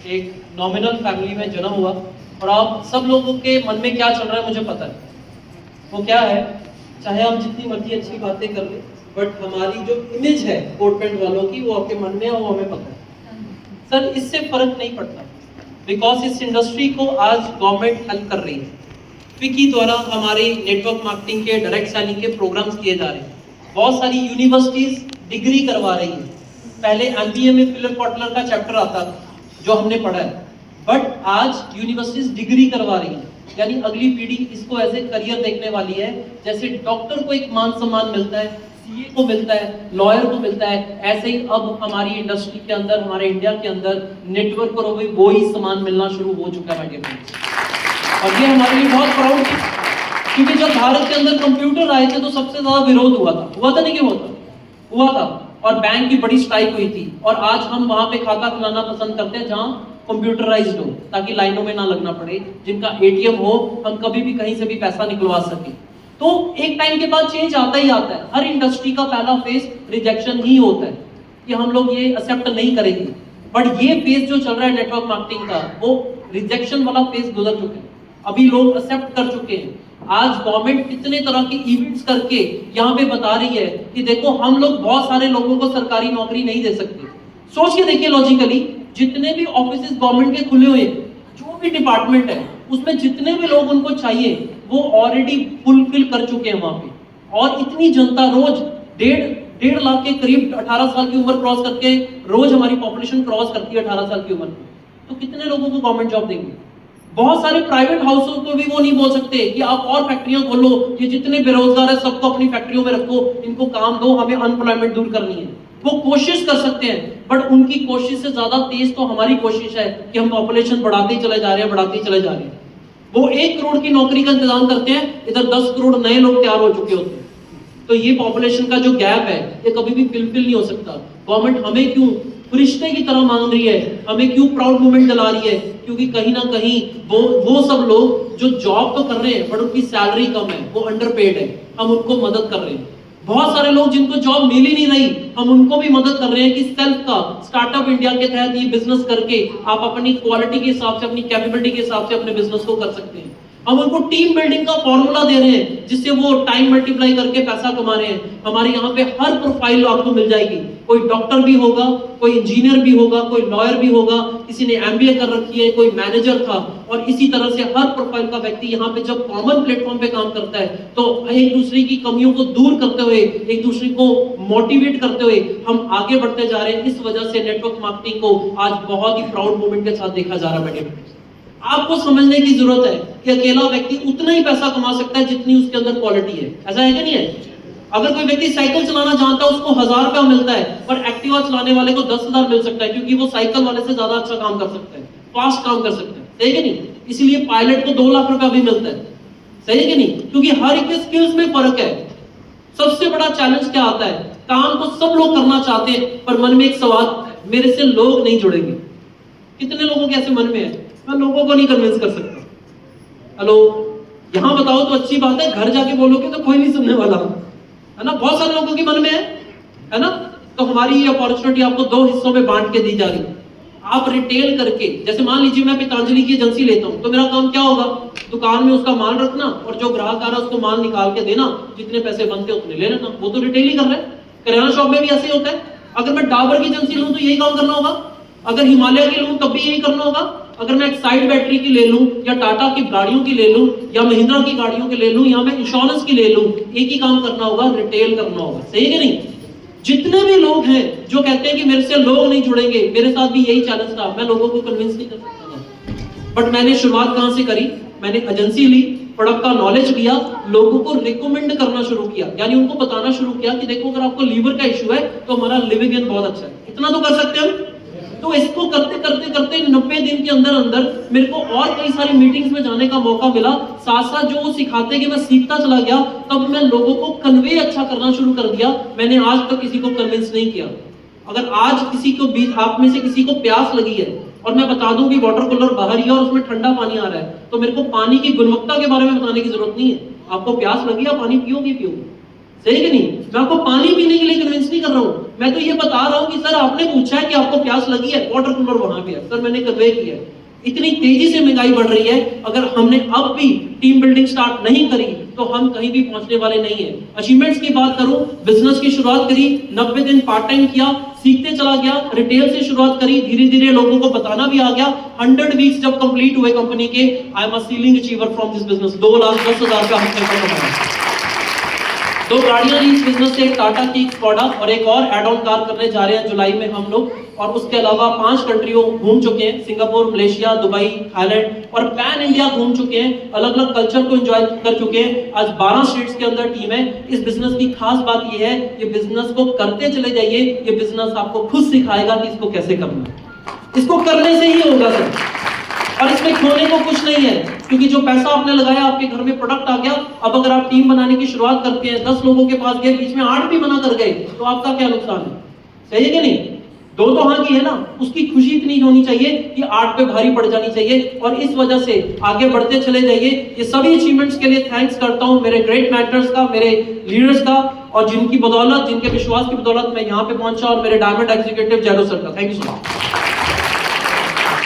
एक nominal family में जन्म हुआ और आप सब लोगों के मन में क्या चल रहा है मुझे पता है। वो क्या है, चाहे आप जितनी मर्जी अच्छी बातें कर ले, बट हमारी जो इमेज है कोट पैंट वालों की वो आपके मन में है, वो हमें पता है। सर इससे फर्क नहीं पड़ता, बिकॉज इस इंडस्ट्री को आज गवर्नमेंट हेल्प कर रही है। फिकी द्वारा हमारे नेटवर्क मार्केटिंग के, डायरेक्ट सेलिंग के प्रोग्राम्स किए जा रहे हैं। बहुत सारी यूनिवर्सिटीज डिग्री करवा रही है। पहले एमबीए में फिलिप कॉटलर का चैप्टर आता था जो हमने पढ़ा है, बट आज यूनिवर्सिटीज डिग्री करवा रही है। यानी अगली पीढ़ी इसको एज ए करियर देखने वाली है। जैसे डॉक्टर को एक मान सम्मान मिलता है, सीए को मिलता है, लॉयर को मिलता है, ऐसे ही अब हमारी इंडस्ट्री के अंदर, हमारे इंडिया के अंदर नेटवर्क पर वो ही सम्मान मिलना शुरू हो चुका है माय डियर। और ये हमारे लिए बहुत प्राउड है, क्योंकि जब भारत के अंदर कंप्यूटर आए थे तो सबसे ज्यादा विरोध हुआ था नहीं कि हुआ था और बैंक की बड़ी स्ट्राइक हुई थी। और आज हम वहां पे खाता खुलाना पसंद करते हैं जहां कंप्यूटराइज्ड हो, ताकि लाइनों में ना लगना पड़े। जिनका एटीएम हो, हम कभी भी कहीं से भी पैसा निकलवा सके। तो एक टाइम के बाद चेंज आता ही आता है। हर इंडस्ट्री का पहला फेज रिजेक्शन ही होता है कि हम लोग ये एक्सेप्ट नहीं करेंगे, बट ये फेज जो चल रहा है नेटवर्क मार्केटिंग का, वो रिजेक्शन वाला फेज गुजर चुके हैं। अभी लोग एक्सेप्ट कर चुके हैं। आज गवर्नमेंट कितने तरह के इवेंट्स करके यहाँ पे बता रही है कि देखो हम लोग बहुत सारे लोगों को सरकारी नौकरी नहीं दे सकते। सोच के देखिए लॉजिकली, जितने भी ऑफिस गवर्नमेंट के खुले हुए, जो भी डिपार्टमेंट है, उसमें जितने भी लोग उनको चाहिए वो ऑलरेडी फुलफिल कर चुके हैं वहां पे। और इतनी जनता रोज डेढ़ लाख के करीब 18 साल की उम्र क्रॉस करके रोज हमारी पॉपुलेशन क्रॉस करती है 18 साल की उम्र में। तो कितने लोगों को गवर्नमेंट जॉब देंगे? बहुत सारे प्राइवेट हाउसों को भी वो नहीं बोल सकते कि आप और फैक्ट्रियां खोलो, ये जितने बेरोजगार है सबको अपनी फैक्ट्रियों में रखो, इनको काम दो, हमें अनएम्प्लॉयमेंट दूर करनी है। वो कोशिश कर सकते हैं, बट उनकी कोशिश से ज्यादा तेज तो हमारी कोशिश है कि हम पॉपुलेशन बढ़ाते ही चले जा रहे हैं। वो 1 करोड़ की नौकरी का इंतजाम करते हैं, इधर 10 करोड़ नए लोग तैयार हो चुके होते हैं। तो ये पॉपुलेशन का जो गैप है, ये कभी भी फिलफिल नहीं हो सकता। गवर्नमेंट हमें क्यों फरिश्ते की तरह मांग रही है, हमें क्यों प्राउड मोमेंट दिला रही है? क्योंकि कहीं ना कहीं वो सब लोग जो जॉब तो कर रहे हैं बट उनकी सैलरी कम है, वो अंडरपेड है, हम उनको मदद कर रहे हैं। बहुत सारे लोग जिनको जॉब मिल ही नहीं रही, हम उनको भी मदद कर रहे हैं कि सेल्फ का स्टार्टअप इंडिया के तहत ये बिजनेस करके आप अपनी क्वालिटी के हिसाब से, अपनी कैपेबिलिटी के हिसाब से अपने बिजनेस को कर सकते हैं। हम उनको टीम बिल्डिंग का फॉर्मूला दे रहे हैं जिससे वो टाइम मल्टीप्लाई करके पैसा कमा रहे हैं। हमारे यहाँ पे हर प्रोफाइल आपको मिल जाएगी। कोई डॉक्टर भी होगा, कोई इंजीनियर भी होगा, कोई लॉयर भी होगा, किसी ने एमबीए कर रखी है, कोई मैनेजर था, और इसी तरह से हर प्रोफाइल का व्यक्ति यहाँ पे जब कॉमन प्लेटफॉर्म पे काम करता है तो एक दूसरे की कमियों को दूर करते हुए, एक दूसरे को मोटिवेट करते हुए हम आगे बढ़ते जा रहे हैं। इस वजह से नेटवर्क मार्केटिंग को आज बहुत ही प्राउड मोमेंट के साथ देखा जा रहा है। आपको समझने की जरूरत है कि अकेला व्यक्ति उतना ही पैसा कमा सकता है जितनी उसके अंदर क्वालिटी है। ऐसा है कि नहीं है? अगर कोई व्यक्ति साइकिल चलाना जानता है, उसको 1000 रुपया मिलता है, पर एक्टिवा चलाने वाले को 10,000 मिल सकता है, क्योंकि वो साइकिल वाले से ज्यादा अच्छा काम कर सकता है, फास्ट काम कर सकता है। सही है कि नहीं? इसलिए पायलट को 2 लाख रुपया भी मिलता है। सही है कि नहीं? क्योंकि हर एक स्किल्स में फर्क है। सबसे बड़ा चैलेंज क्या आता है? काम तो सब लोग करना चाहते हैं, पर मन में एक सवाल, मेरे से लोग नहीं जुड़ेंगे। कितने लोगों के ऐसे मन में है? मैं लोगों को नहीं कन्विंस कर सकता। हेलो, यहां बताओ तो अच्छी बात है, घर जाके बोलोगे तो कोई नहीं सुनने वाला, है ना? बहुत सारे लोगों के मन में है ना? तो हमारी ये अपॉर्चुनिटी आपको 2 हिस्सों में बांट के दी जा रही है। आप रिटेल करके, जैसे मान लीजिए मैं पतंजलि की एजेंसी लेता हूं, तो मेरा काम क्या होगा? दुकान में उसका माल रखना और जो ग्राहक आ रहा है उसको माल निकाल के देना, जितने पैसे बनते उतने ले लेना। वो तो रिटेल ही कर रहे हैं। किराना शॉप में भी ऐसे ही होता है। अगर मैं डाबर की एजेंसी लूं तो यही काम करना होगा, अगर हिमालय की लूं तब भी यही करना होगा, अगर मैं एक साइड बैटरी की ले लूं, या टाटा की गाड़ियों की ले लूं, या महिंद्रा की गाड़ियों की ले लूं, या मैं इंश्योरेंस की ले लूं, एक ही काम करना होगा, रिटेल करना होगा। सही है कि नहीं? जितने भी लोग हैं जो कहते हैं कि मेरे से लोग नहीं जुड़ेंगे, मेरे साथ भी यही चैलेंज था, मैं लोगों को कन्विंस नहीं कर सकता था। बट मैंने शुरुआत कहां से करी? मैंने एजेंसी ली, प्रोडक्ट का नॉलेज लिया, लोगों को रिकमेंड करना शुरू किया, यानी उनको बताना शुरू किया कि देखो अगर आपको लीवर का इश्यू है तो हमारा लिविंग इन बहुत अच्छा है। इतना तो कर सकते हैं। तो इसको करते करते करते 90 दिन के अंदर अंदर मेरे को और कई सारी मीटिंग्स में जाने का मौका मिला। साथ साथ जो वो सिखाते कि मैं सीखता चला गया, तब मैं लोगों को कन्वे अच्छा करना शुरू कर दिया। मैंने आज तक किसी को कन्विंस नहीं किया। अगर आज किसी को बीच आप में से किसी को प्यास लगी है और मैं बता दूं कि वाटर कूलर बाहर ही है और उसमें ठंडा पानी आ रहा है, तो मेरे को पानी की गुणवत्ता के बारे में बताने की जरूरत नहीं है। आपको प्यास लगी, आप पानी पियोगे। सही कि नहीं? मैं आपको पानी पीने के लिए कन्विंस नहीं कर रहा हूँ, मैं तो ये बता रहा हूँ कि सर आपने पूछा है कि आपको प्यास लगी है, वाटर कूलर वहां पे है, सर मैंने कन्वे किया है। इतनी तेजी से महंगाई बढ़ रही है, अगर हमने अब भी टीम बिल्डिंग स्टार्ट नहीं करी तो हम कहीं भी पहुंचने वाले नहीं है। अचीवमेंट्स की बात करूं, बिजनेस की शुरुआत करी, 90 दिन पार्ट टाइम किया, सीखते चला गया, रिटेल से शुरुआत करी, धीरे धीरे लोगों को बताना भी आ गया। 100 वीक्स जब कंप्लीट हुए कंपनी के, I am a ceiling achiever from this business. 2,10,000 का हफ्ते का कमाया। 2 गाड़ियां ली इस बिजनेस से, एक टाटा की, एक स्कोडा, और एक और एड ऑन कार करने जा रहे हैं जुलाई में हम लोग। और उसके अलावा 5 कंट्रियों घूम चुके हैं, सिंगापुर, मलेशिया, दुबई, थाईलैंड, और पैन इंडिया घूम चुके हैं, अलग अलग कल्चर को एंजॉय कर चुके हैं। आज 12 स्टेट्स के अंदर टीम है। इस बिजनेस की खास बात यह है, ये बिजनेस को करते चले जाइए, ये बिजनेस आपको खुद सिखाएगा कि इसको कैसे करना है। इसको करने से ही होगा सर, और इसमें खोने को कुछ नहीं है, क्योंकि जो पैसा आपने लगाया आपके घर में प्रोडक्ट आ गया। अब अगर आप टीम बनाने की शुरुआत करते हैं, 10 लोगों के पास गए, बीच में 8 भी मना कर गए, तो आपका क्या नुकसान है? सही है कि नहीं? 2 तो हाँ की है ना, उसकी खुशी इतनी होनी चाहिए कि 8 पे भारी पड़ जानी चाहिए, और इस वजह से आगे बढ़ते चले जाइए। ये सभी अचीवमेंट्स के लिए थैंक्स करता हूं मेरे ग्रेट मेंटर्स का, मेरे लीडर्स का, और जिनकी बदौलत, जिनके विश्वास की बदौलत मैं यहाँ पे पहुंचा, और मेरे डायमंड एग्जीक्यूटिव जैरो सर का। Thank you so much.